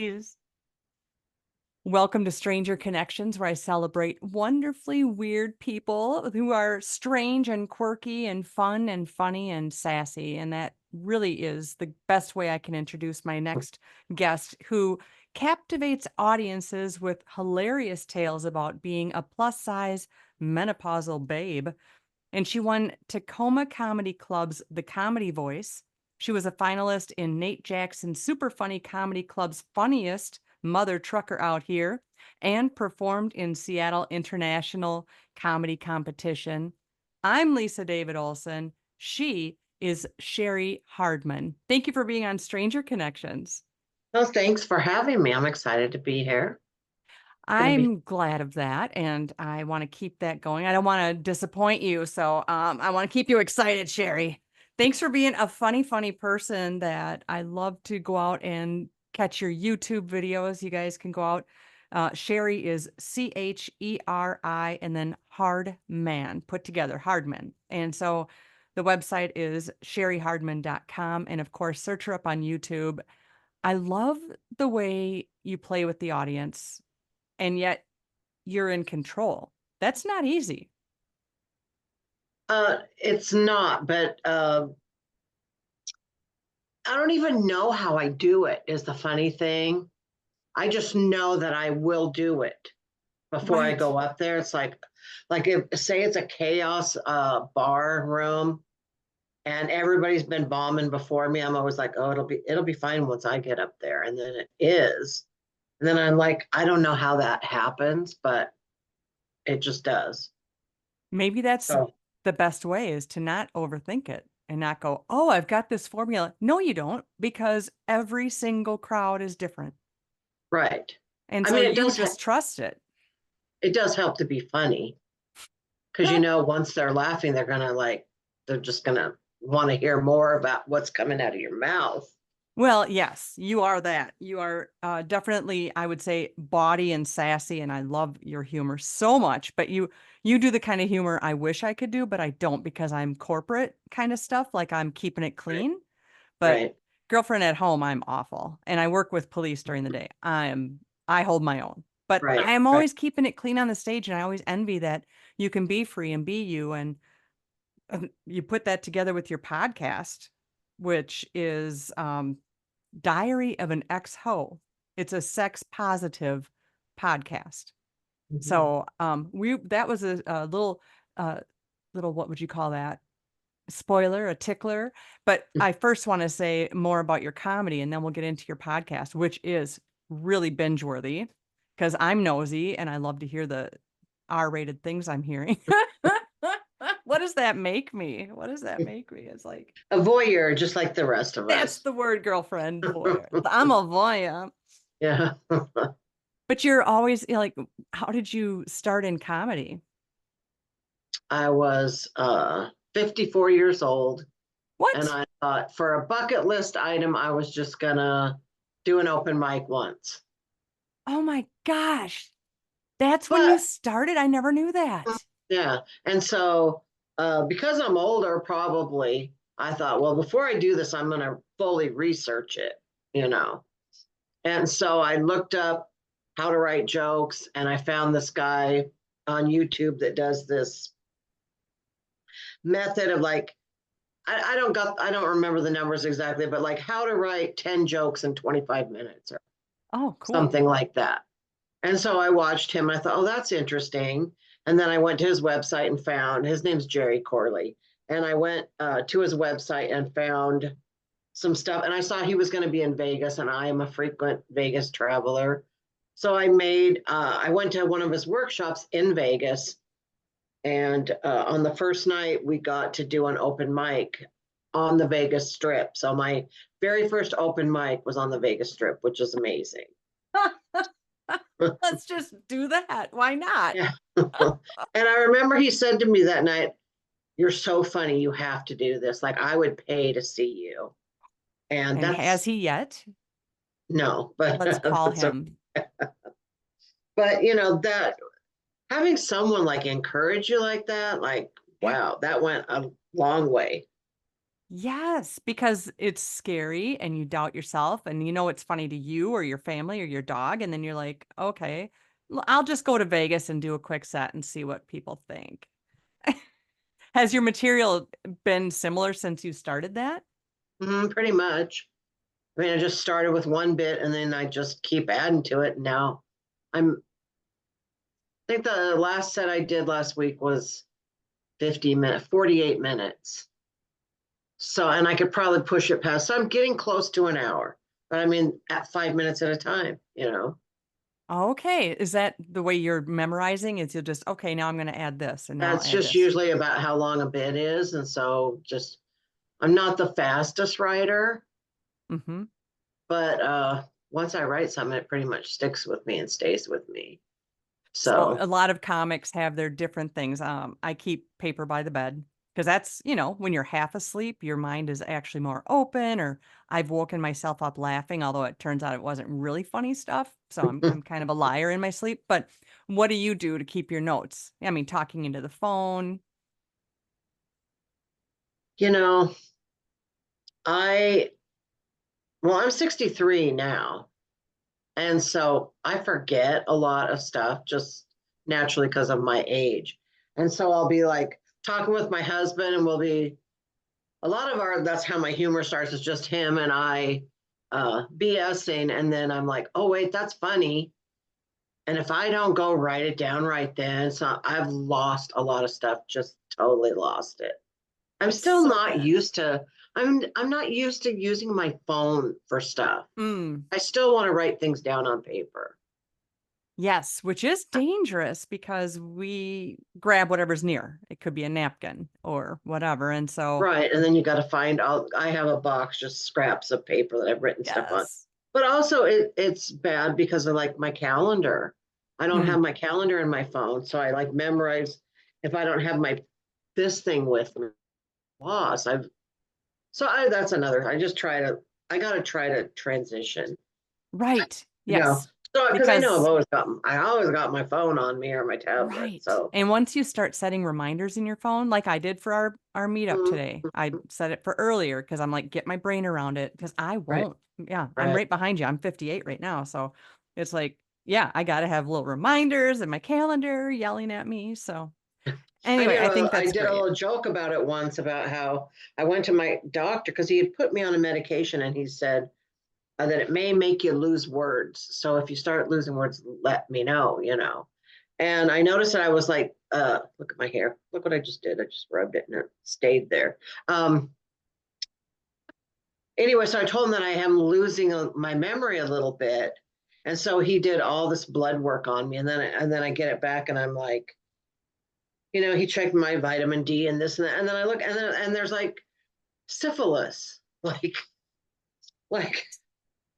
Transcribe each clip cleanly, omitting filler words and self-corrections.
Please. Welcome to Stranger Connections, where I celebrate wonderfully weird people who are strange and quirky and fun and funny and sassy. And that really is the best way I can introduce my next guest, who captivates audiences with hilarious tales about being a plus-size menopausal babe. And she won Tacoma Comedy Club's The Comedy Voice. She was a finalist in Nate Jackson's Super Funny Comedy Club's Funniest Mother Trucker Out Here, and performed in Seattle International Comedy Competition. I'm Lisa David Olson. She is Cheri Hardman. Thank you for being on Stranger Connections. Well, thanks for having me. I'm excited to be here. I'm glad of that, and I want to keep that going. I don't want to disappoint you, so I want to keep you excited, Cheri. Thanks for being a funny person that I love to go out and catch your YouTube videos. You guys can go out. Cheri is Cheri and then Hardman, put together, Hardman. And so the website is cherihardman.com. And of course, search her up on YouTube. I love the way you play with the audience, and yet you're in control. That's not easy. It's not, but I don't even know how I do it, is the funny thing. I just know that I will do it before I go up there. It's like if say it's a chaos bar room and everybody's been bombing before me, I'm always like, oh, it'll be fine once I get up there. And then it is. And then I'm like, I don't know how that happens, but it just does. Maybe that's So the best way, is to not overthink it and not go, oh, I've got this formula. No, you don't, because every single crowd is different. right. And I so mean, you just trust it. it does help to be funny because once they're laughing, they're just gonna want to hear more about what's coming out of your mouth. Well, yes, you are that. You are definitely, I would say, bawdy and sassy, and I love your humor so much. But you do the kind of humor I wish I could do, but I don't, because I'm corporate kind of stuff, like I'm keeping it clean. Right. But Right. girlfriend at home, I'm awful, and I work with police during the day. I hold my own, but I Right. am Right. always keeping it clean on the stage, and I always envy that you can be free and be you, and you put that together with your podcast, which is Diary of an Ex-Ho. It's a sex positive podcast. Mhm. So that was a little what would you call that? Spoiler, a tickler. But I first want to say more about your comedy, and then we'll get into your podcast, which is really binge worthy, because I'm nosy and I love to hear the R-rated things I'm hearing. What does that make me? What does that make me? It's like, A voyeur, just like the rest of that's us. the word, girlfriend, voyeur. I'm a voyeur. Yeah. But you're always, like, how did you start in comedy? I was 54 years old, and What? I thought for a bucket list item, I was just gonna do an open mic once. Oh my gosh. That's when you But started? I never knew that. yeah, and so because I'm older, probably I thought, well, before I do this, I'm gonna fully research it, you know. And so I looked up how to write jokes, and I found this guy on YouTube that does this method of like I don't remember the numbers exactly, but like how to write 10 jokes in 25 minutes or Oh, cool. something like that. And so I watched him. I thought, oh, that's interesting. And then I went to his website and found his name's Jerry Corley. And I went to his website and found some stuff. And I saw he was going to be in Vegas, and I am a frequent Vegas traveler. So I went to one of his workshops in Vegas. And on the first night, we got to do an open mic on the Vegas Strip. So my very first open mic was on the Vegas Strip, which is amazing. Let's just do that. Why not? Yeah. And I remember he said to me that night, "You're so funny. You have to do this. Like, I would pay to see you." And And has that's he yet? no, but Let's call that's him. but that having someone like encourage you like that, like, Yeah. wow, that went a long way. Yes, because it's scary and you doubt yourself and you know it's funny to you or your family or your dog, and then you're like, "Okay, I'll just go to Vegas and do a quick set and see what people think." Has your material been similar since you started that? Pretty much. I mean, I just started with one bit and then I just keep adding to it. Now I think the last set I did last week was 50 minutes, 48 minutes. So, and I could probably push it past. So I'm getting close to an hour, but I mean, at 5 minutes at a time. Okay, is that the way you're memorizing? Is you'll just, "Okay, now I'm gonna add this, and now I'll That's add just this." usually about how long a bit is. And so just, I'm not the fastest writer, Mhm. but once I write something, it pretty much sticks with me and stays with me. So So, a lot of comics have their different things. I keep paper by the bed because that's, when you're half asleep, your mind is actually more open. Or I've woken myself up laughing, although it turns out it wasn't really funny stuff. So I'm kind of a liar in my sleep. But what do you do to keep your notes? I mean, talking into the phone. you know, I, well, I'm 63 now. And so I forget a lot of stuff just naturally because of my age. And so I'll be like talking with my husband, and we'll be a lot of our, that's how my humor starts, is just him and I BSing. And then I'm like, oh, wait, that's funny. And if I don't go write it down right then, so I've lost a lot of stuff, just totally lost it. I'm It's still so not bad. used to, I'm not used to using my phone for stuff. Mm. I still want to write things down on paper. Yes, which is dangerous because we grab whatever's near. It could be a napkin or whatever. And so, Right. And then you got to find out. I have a box, just scraps of paper that I've written stuff on. yes. But also it's bad because of like my calendar. I don't Mm. have my calendar in my phone. So I like memorize if I don't have my this thing with me. Lost. That's another. I gotta try to transition. Right. You know. Yes. So because Because I always got my phone on me or my tablet. right. So And once you start setting reminders in your phone, like I did for our meetup today, mhm, I set it for earlier because I'm like, get my brain around it because I right, won't. Yeah, I'm right. right behind you. I'm 58 right now. So it's like, yeah, I got to have little reminders and my calendar yelling at me. So anyway, I think I that's did a great. little joke about it once about how I went to my doctor because he had put me on a medication and he said that it may make you lose words. So if you start losing words, let me know. And I noticed that I was like, look at my hair. Look what I just did. I just rubbed it and it stayed there. Um, anyway, so I told him that I am losing my memory a little bit. And so he did all this blood work on me. And then I get it back and I'm like, he checked my vitamin D and this and that. And then I look and there's like syphilis. Like,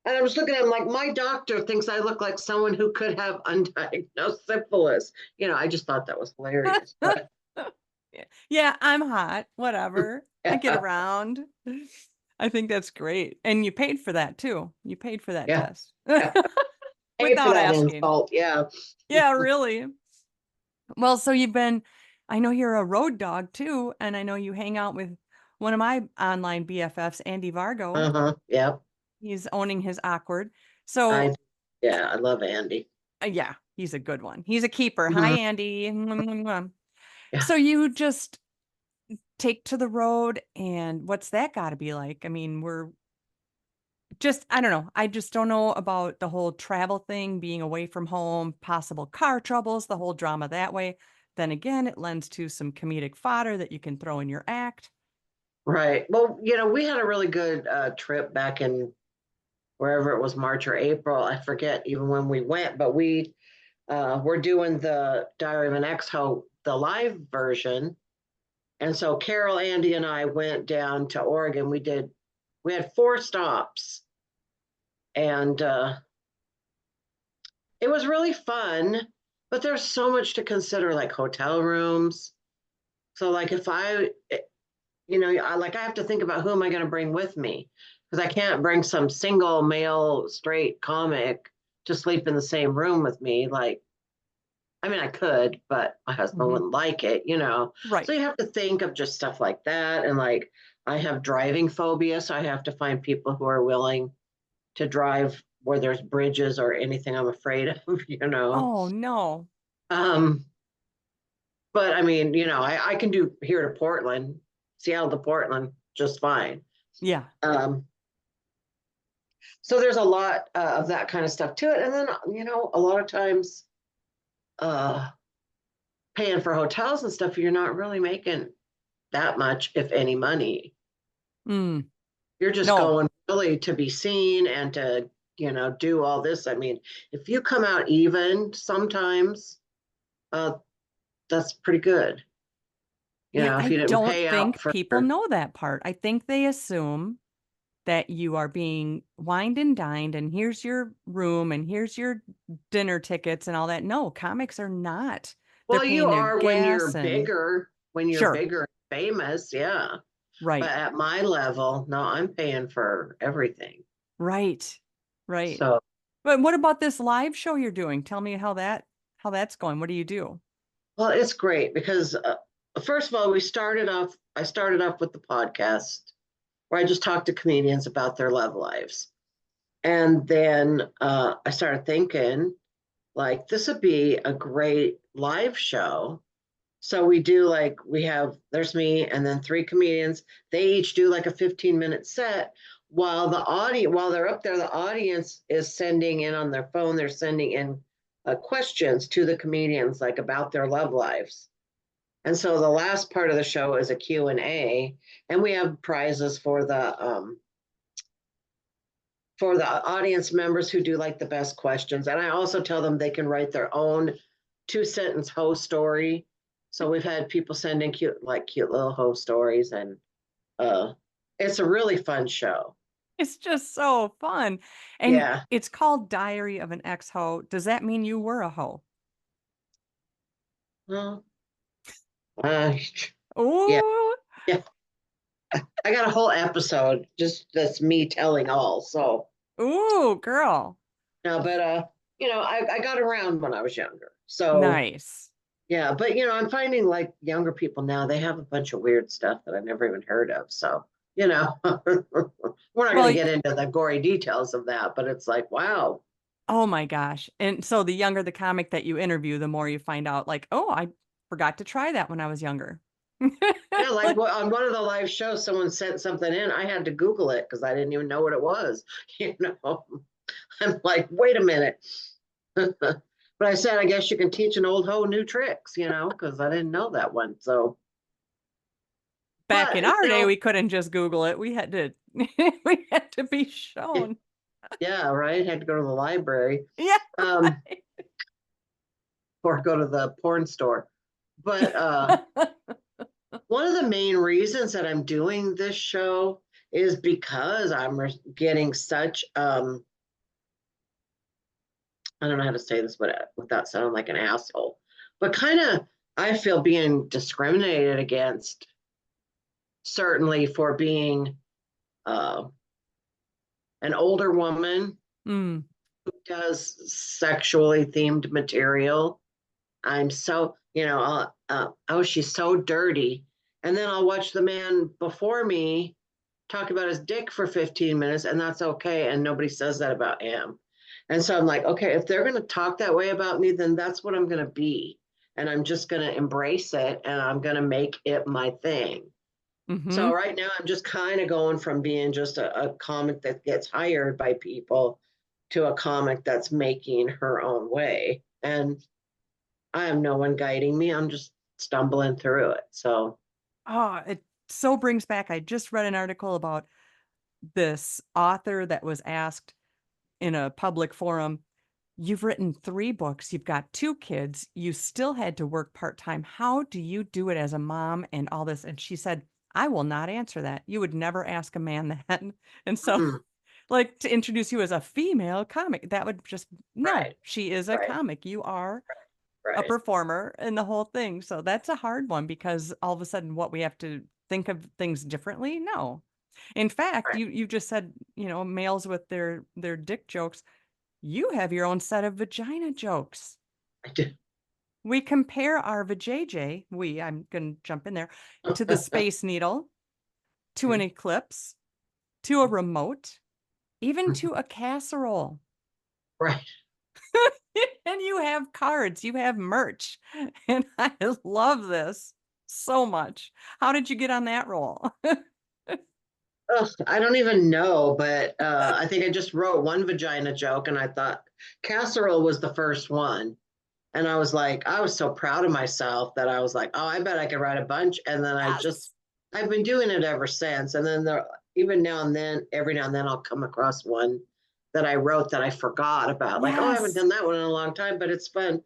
and I was looking at him like my doctor thinks I look like someone who could have undiagnosed syphilis. I just thought that was hilarious. But Yeah, yeah, I'm hot. Whatever. I get yeah, around. I think that's great. And you paid for that too. You paid for that yeah, test yeah. Pay for without that asking. insult. Yeah. Yeah, really. Well, so I know you're a road dog too, and I know you hang out with one of my online BFFs, Andy Vargo. Uh-huh. Yeah. He's owning his awkward. I So, yeah, I love Andy. yeah, he's a good one. He's a keeper. Hi, Mhm. Andy. Yeah. So you just take to the road, and what's that got to be like? I mean, I don't know. I just don't know about the whole travel thing, being away from home, possible car troubles, the whole drama that way. Then again, it lends to some comedic fodder that you can throw in your act. Right. Well, we had a really good trip back in wherever it was, March or April. I forget even when we went, but we're doing the Diary of an Ex-Ho, the live version. And so Carol, Andy, and I went down to Oregon. We had 4 stops, and it was really fun. But there's so much to consider, like hotel rooms. So, like, if I have to think about who am I going to bring with me because I can't bring some single male straight comic to sleep in the same room with me. Like, I mean, I could, but my husband Mhm. wouldn't like it. So Right. you have to think of just stuff like that. And like, I have driving phobia, so I have to find people who are willing to drive where there's bridges or anything I'm afraid of, you know. Oh, no. Um, but I mean, I can do here to Portland, Seattle to Portland just fine. Yeah. Um, so there's a lot of that kind of stuff to it. And then, a lot of times uh, paying for hotels and stuff, you're not really making that much, if any, money. Mm. You're just No. going really to be seen and to, do all this. I mean, if you come out even sometimes, uh, that's pretty good. Yeah, If I you didn't don't pay out think for, people know that part. I think they assume that you are being wined and dined and here's your room and here's your dinner tickets and all that. No, comics are not. They're well, you paying their are gas and when you're sure. bigger and famous, yeah. But Right. at my level, no, I'm paying for everything. Right. Right. So, But what about this live show you're doing? Tell me how that's going. What do you do? well, it's great because first of all, I started off with the podcast where I just talked to comedians about their love lives. And then I started thinking, like, this would be a great live show. So there's me and then three comedians. They each do like a 15-minute set while they're up there, the audience is sending in on their phone, they're sending in questions to the comedians, like about their love lives. And so the last part of the show is a Q&A, and we have prizes for the audience members who do like the best questions. And I also tell them they can write their own 2-sentence hoe story. So we've had people send in cute little hoe stories, and uh, it's a really fun show. It's just so fun. And Yeah. it's called Diary of an Ex-Hoe. Does that mean you were a hoe? Well, uh, yeah, Ooh, yeah. I got a whole episode just that's me telling all. So ooh, girl. no, but I got around when I was younger. So Nice. yeah, but I'm finding like younger people now, they have a bunch of weird stuff that I've never even heard of. So, we're not going to Well, get into the gory details of that, but it's like, wow. oh my gosh. And so the younger the comic that you interview, the more you find out like, oh, I forgot to try that when I was younger. Yeah, like Like, on one of the live shows, someone sent something in. I had to Google it because I didn't even know what it was. You know, I'm like, wait a minute. But I said, I guess you can teach an old hoe new tricks, because I didn't know that one. So, back in but our day, we couldn't just Google it. We had to we had to be shown. yeah, right. Had to go to the library, Yeah, um, right. or go to the porn store. But one of the main reasons that I'm doing this show is because I'm getting such I don't know how to say this without sounding like an asshole, but kind of I feel being discriminated against, certainly for being uh, an older woman Mm. who does sexually themed material. I'm so, oh, she's so dirty. And then I'll watch the man before me talk about his dick for 15 minutes, and that's okay. And nobody says that about him. And so I'm like, okay, if they're going to talk that way about me, then that's what I'm going to be. And I'm just going to embrace it, and I'm going to make it my thing. So Hmm. right now, I'm just kind of going from being just a comic that gets hired by people to a comic that's making her own way. And I have no one guiding me. I'm just stumbling through it. So, Oh, it so brings back. I just read an article about this author that was asked in a public forum, you've written 3 books, you've got 2 kids, you still had to work part-time. How do you do it as a mom and all this? And she said, I will not answer that. You would never ask a man that. And so, mm, like, to introduce you as a female comic, that would just, no, right, she is a right, comic. You are a right, performer and the whole thing. So that's a hard one because all of a sudden, what we have to think of things differently? No. In fact, right. you just said, males with their dick jokes. You have your own set of vagina jokes. I do. We compare our vajayjay, I'm gonna jump in there, to the Space Needle. to an eclipse, to a remote, even to a casserole. Right. And you have cards, you have merch. And I love this so much. How did you get on that roll? Ugh, I don't even know, but I think I just wrote one vagina joke and I thought casserole was the first one. And I was like, I was so proud of myself that I was like, oh, I bet I could write a bunch. And then Yes. I've been doing it ever since. And then even now and then, every now and then I'll come across one that I wrote that I forgot about. Like, oh, I haven't Yes. done that one in a long time, but it's fun.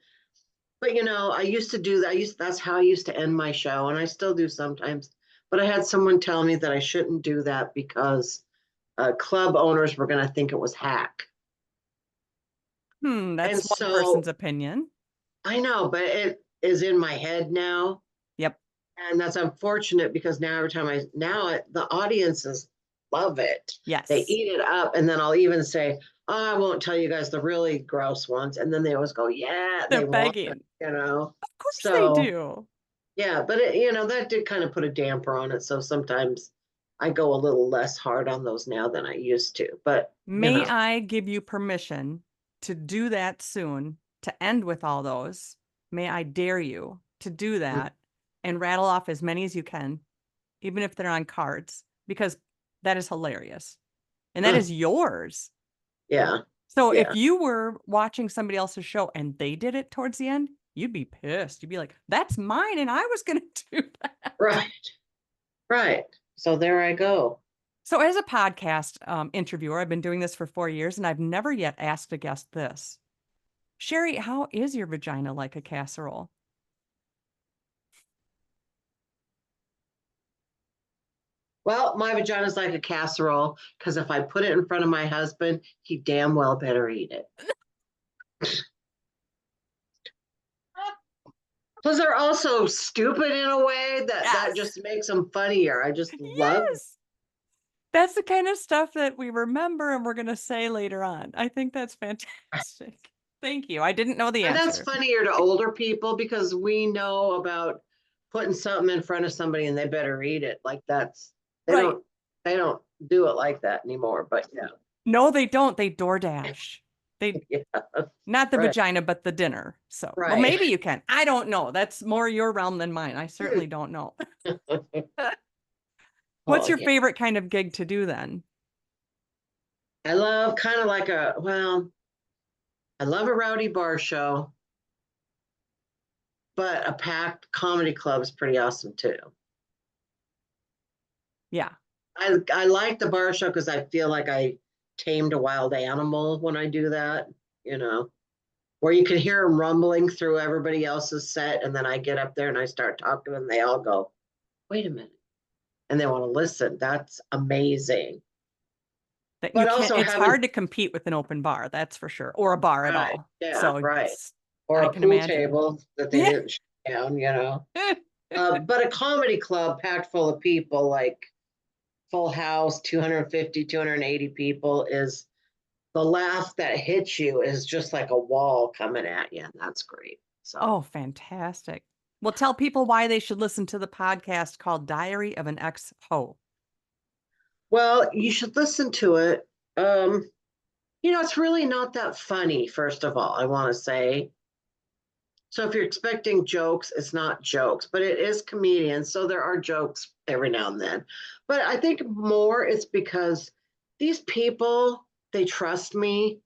But I used to do that. That's how I used to end my show, and I still do sometimes. But I had someone tell me that I shouldn't do that because club owners were going to think it was hack. And That's one person's so opinion. I know, but it is in my head now. Yep. And that's unfortunate because now every time the audiences love it. They Yes. eat it up. And then I'll even say, oh, I won't tell you guys the really gross ones. And then they always go, yeah, They're they want it, begging. you know? Of course they So, do. yeah, but that did kind of put a damper on it. So sometimes I go a little less hard on those now than I used to. But, May I give you permission to do that soon, to end with all those? May I dare you to do that and rattle off as many as you can, even if they're on cards, because that is hilarious. And that is yours. yeah, So if yeah, you were watching somebody else's show and they did it towards the end, you'd be pissed. You'd be like, that's mine and I was going to do that. right, right. So there I go. So as a podcast interviewer, I've been doing this for 4 years and I've never yet asked a guest this. Cheri, how is your vagina like a casserole? Well, my vagina's like a casserole because if I put it in front of my husband, he damn well better eat it. Plus, they're also stupid in a way that Yes. just makes them funnier. I just love. Yes. That's the kind of stuff that we remember and we're going to say later on. I think that's fantastic. Thank you. I didn't know the And that's answer. funnier to older people because we know about putting something in front of somebody and they better eat it. Like they Right. don't they don't do it like that anymore. But yeah, No, they don't. They DoorDash. They yeah, not the right, vagina, but the dinner. So, well, right. maybe you can. I don't know. That's more your realm than mine. I certainly don't know. What's Oh your yeah, favorite kind of gig to do then? I love kind of like I love a rowdy bar show, but a packed comedy club is pretty awesome too. Yeah. I like the bar show because I feel like I tamed a wild animal when I do that, you know, where you can hear them rumbling through everybody else's set. And then I get up there and I start talking and they all go, wait a minute. And they want to listen. That's amazing. That you But can't, also it's having, hard to compete with an open bar, that's for sure, or a bar at right, all. yeah, So right. Or I a can pool imagine. table that they Yeah. didn't shut down. But a comedy club packed full of people, like full house, 250, 280 people, is the laugh that hits you is just like a wall coming at you. And that's great. So, Oh, fantastic. Well, tell people why they should listen to the podcast called Diary of an Ex-Ho. well, you should listen to it. Um, it's really not that funny, first of all, I want to say. So if you're expecting jokes, it's not jokes, but it is comedians. So there are jokes every now and then. But I think more it's because these people, they trust me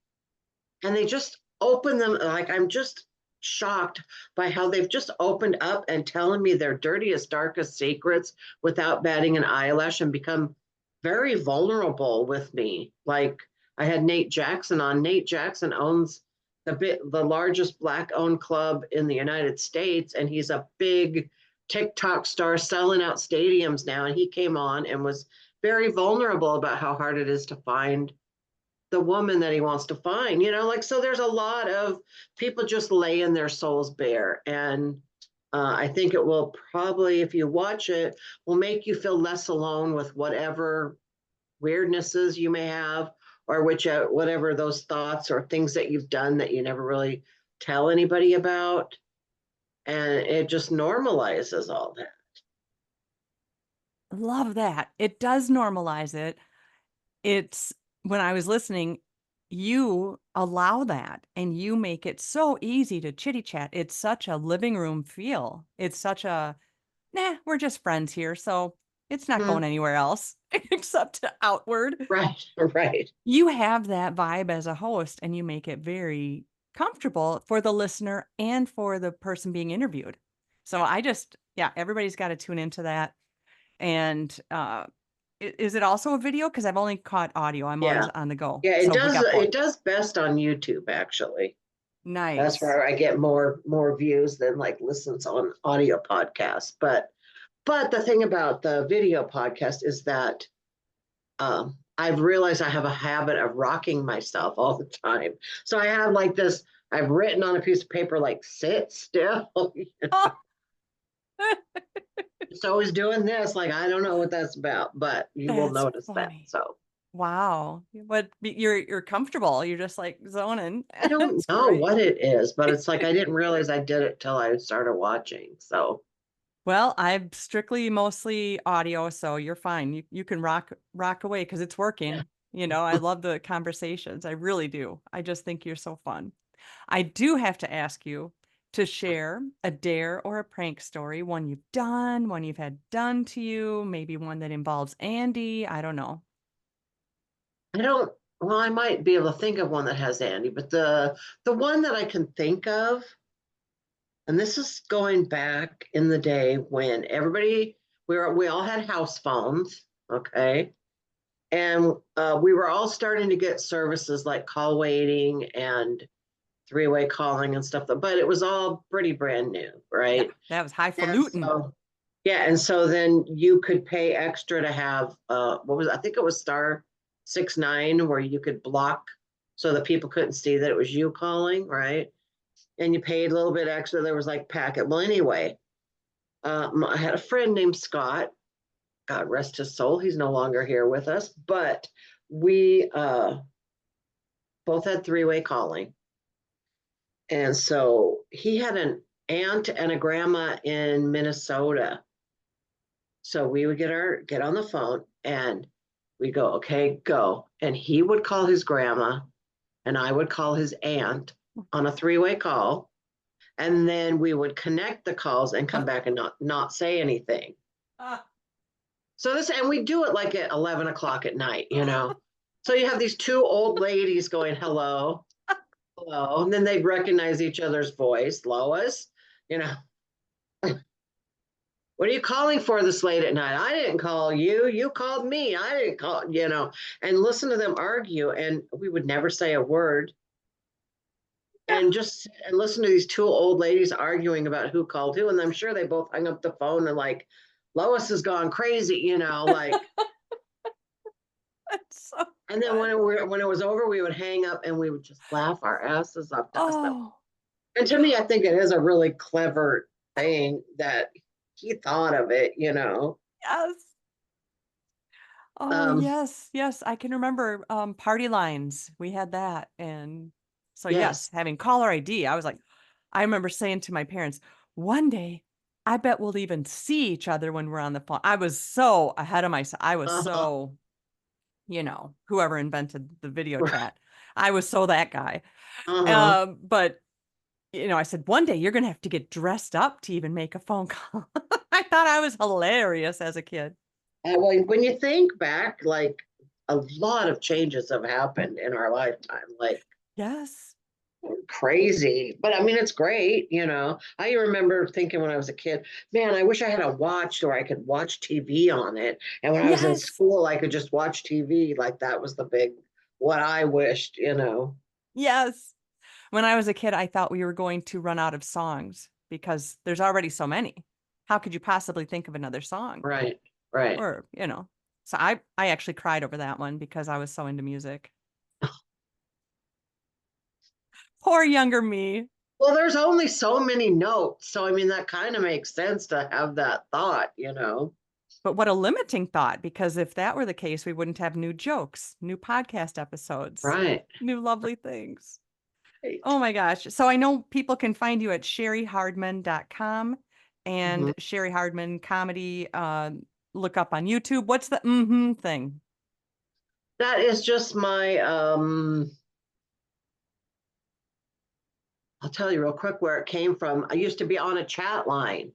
and they just open them. Like I'm just shocked by how they've just opened up and telling me their dirtiest, darkest secrets without batting an eyelash and become very vulnerable with me. Like I had Nate Jackson on. Nate Jackson owns the largest black owned club in the United States, and he's a big TikTok star selling out stadiums now. And he came on and was very vulnerable about how hard it is to find the woman that he wants to find, like, so there's a lot of people just laying their souls bare. And I think it will probably, if you watch it, will make you feel less alone with whatever weirdnesses you may have or whatever those thoughts or things that you've done that you never really tell anybody about. And it just normalizes all that. love that. It does normalize it. It's when I was listening, you allow that and you make it so easy to chitty chat. It's such a living room feel. It's such a, nah, we're just friends here. So it's not Mhm. going anywhere else except to outward. Right, right. You have that vibe as a host and you make it very comfortable for the listener and for the person being interviewed. So I just, yeah, everybody's got to tune into that. And is it also a video? Because I've only caught audio. I'm always Yeah. on the go. Yeah, So we got both. it does best on YouTube actually. That's Nice. where I get more views than like listens on audio podcasts. But the thing about the video podcast is that I've realized I have a habit of rocking myself all the time. So I have like this, I've written on a piece of paper, like sit still. Oh, It's always doing this. Like, I don't know what that's about, but you will that's notice that. funny. So Wow. But you're comfortable. You're just like zoning. I don't It's know great. what it is, but it's like I didn't realize I did it till I started watching. So Well, I'm strictly mostly audio, so you're fine. You can rock away because it's yeah. working. You know, I love the conversations. I really do. I just think you're so fun. I do have to ask you to share a dare or a prank story, one you've done, one you've had done to you, maybe one that involves Andy. I don't know. I don't, well, I might be able to think of one that has Andy, but the one that I can think of, and this is going back in the day when everybody we all had house phones, okay? And we were all starting to get services like call waiting and three-way calling and stuff, but it was all pretty brand new, Yeah, right? that was And highfalutin. so yeah, and so then you could pay extra to have what was I think it was star 69 where you could block so that people couldn't see that it was you calling, right? And you paid a little bit extra. There was like packet. Well, anyway, I had a friend named Scott. God rest his soul. He's no longer here with us, but we both had three-way calling. And so he had an aunt and a grandma in Minnesota. So we would get on the phone and we go, okay, go. And he would call his grandma and I would call his aunt on a three-way call. And then we would connect the calls and come back and not say anything. Ah. So this, and we do it like at 11 o'clock at night, you know. So you have these two old ladies going, hello, hello. And then they'd recognize each other's voice. Lois, you know, what are you calling for this late at night? I didn't call you. You called me. I didn't call, you know, and listen to them argue. And we would never say a word. And just and listen to these two old ladies arguing about who called who. And I'm sure they both hung up the phone and like, Lois has gone crazy, you know, like, That's so and then good. when it was over, we would hang up and we would just laugh our asses off to us. Oh, And to me, I think it is a really clever thing that he thought of it, you know. yes. Oh, Um, yes, yes, I can remember, party lines, we had that, and so, yes, yes. having caller ID, I was like I remember saying to my parents, "One day, I bet we'll even see each other when we're on the phone." I was so ahead of myself. I was Uh-huh. so, whoever invented the video chat, I was so that guy, Uh-huh. but, I said, "One day, you're gonna have to get dressed up to even make a phone call." I thought I was hilarious as a kid. And when you think back, like a lot of changes have happened in our lifetime, like Yes. crazy. But I mean, it's great, you know. I remember thinking when I was a kid, man, I wish I had a watch where I could watch TV on it. And when I was in Yes. school, I could just watch TV. Like that was the big, what I wished, you know. Yes. When I was a kid, I thought we were going to run out of songs because there's already so many. How could you possibly think of another song? Right, right. Or, so I actually cried over that one because I was so into music. Poor younger me. Well, there's only so many notes. So, I mean, that kind of makes sense to have that thought, you know. But what a limiting thought, because if that were the case, we wouldn't have new jokes, new podcast episodes, Right. new lovely things. Right. Oh my gosh. So I know people can find you at cherryhardman.com and Mhm. Cheri Hardman Comedy. look up on YouTube? What's the thing? That is just my I'll tell you real quick where it came from. I used to be on a chat line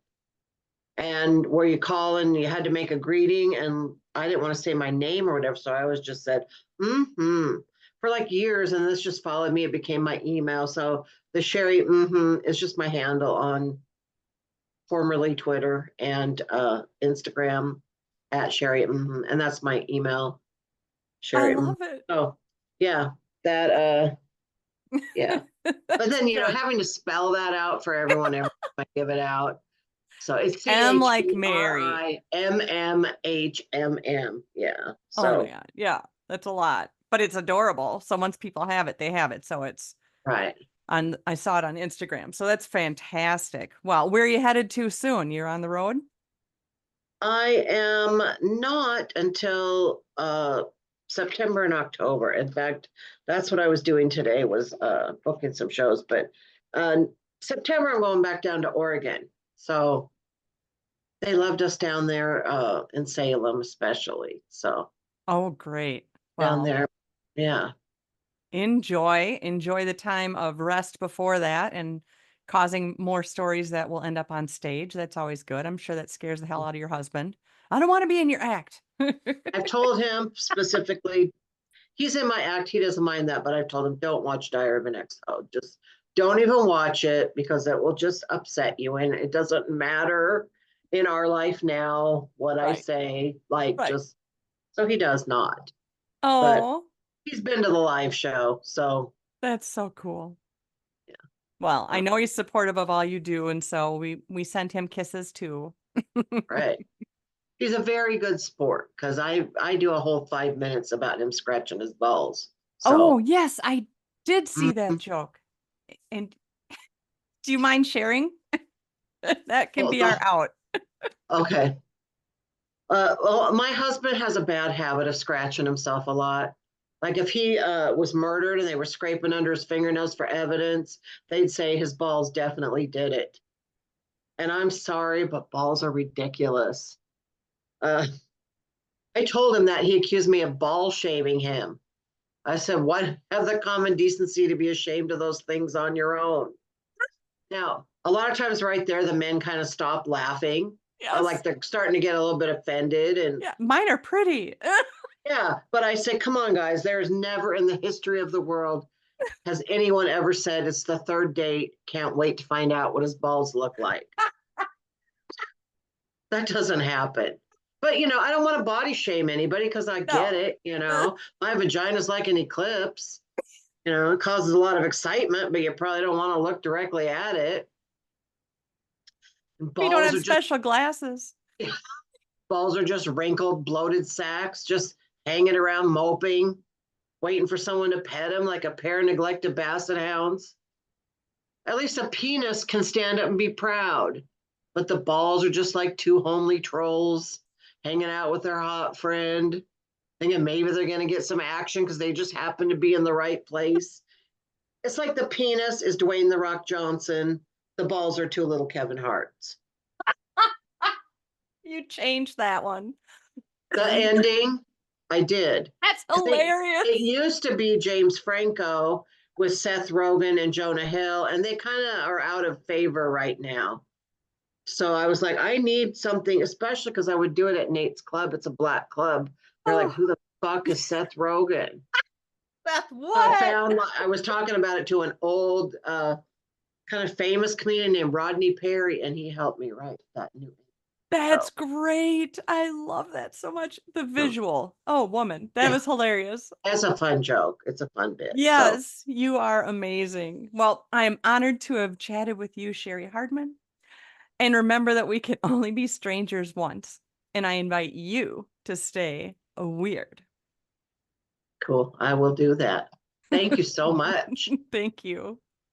and where you call and you had to make a greeting, and I didn't want to say my name or whatever, so I always just said for like years, and this just followed me. It became my email. So the Cheri is just my handle on formerly Twitter and Instagram at Cheri and that's my email, I Cheri. love it. So yeah, that yeah. But That's then good. having to spell that out for everyone every time I give it out. So it's M like Mary. CHERIHMM. Yeah. Oh my So God. Yeah, that's a lot, but it's adorable. So once people have it, they have it. So it's right. on, I saw it on Instagram. So that's fantastic. Well, where are you headed to soon? You're on the road? I am not until September and October. In fact, that's what I was doing today was booking some shows. But uh, September, I'm going back down to Oregon. So they loved us down there in Salem, especially. So Oh, great. down Well, there, yeah, enjoy the time of rest before that and causing more stories that will end up on stage. That's always good. I'm sure that scares the hell out of your husband. I don't want to be in your act. I've told him specifically. He's in my act. He doesn't mind that, but I've told him don't watch Diary of an Ex-Ho. Just don't even watch it because it will just upset you, and it doesn't matter in our life now what I Right, say. Like right. just so he does not. But Oh, he's been to the live show, so that's so cool. Well, I uh, know he's supportive of all you do, and so we sent him kisses too. right. He's a very good sport because I do a whole 5 minutes about him scratching his balls. Oh, So yes, I did see that mhm. joke. And do you mind sharing? That can Well, be our out. okay. Well, my husband has a bad habit of scratching himself a lot. Like if he was murdered and they were scraping under his fingernails for evidence, they'd say his balls definitely did it. And I'm sorry, but balls are ridiculous. Uh, I told him that he accused me of ball shaving him. I said, "What? Have the common decency to be ashamed of those things on your own." Now, a lot of times, right there, the men kind of stop laughing, like Yes. they're starting to get a little bit offended, and Yeah, mine are pretty. yeah, but I say, come on, guys. There's never in the history of the world has anyone ever said it's the third date. Can't wait to find out what his balls look like. That doesn't happen. But I don't want to body shame anybody because I get No. it. My vagina's like an eclipse. It causes a lot of excitement, but you probably don't want to look directly at it. And We don't balls have are just special glasses. balls are just wrinkled, bloated sacks, just hanging around moping, waiting for someone to pet them like a pair of neglected basset hounds. At least a penis can stand up and be proud. But the balls are just like two homely trolls hanging out with their hot friend, thinking maybe they're going to get some action because they just happen to be in the right place. It's like the penis is Dwayne The Rock Johnson. The balls are two little Kevin Harts. You changed that one. The ending, I did. That's Because it hilarious. used to be James Franco with Seth Rogen and Jonah Hill, and they kind of are out of favor right now. So I was like, I need something, especially because I would do it at Nate's Club. It's a black club. They're like, Oh, who the fuck is Seth Rogen? Beth, So what? I was talking about it to an old, kind of famous comedian named Rodney Perry, and he helped me write that new. That's So great. I love that so much. The um, visual. Oh, woman, that was hilarious. it's a fun joke. It's a fun bit. So Yes, you are amazing. Well, I'm honored to have chatted with you, Cheri Hardman. And remember that we can only be strangers once. And I invite you to stay weird. cool. I will do that. Thank you so much. Thank you.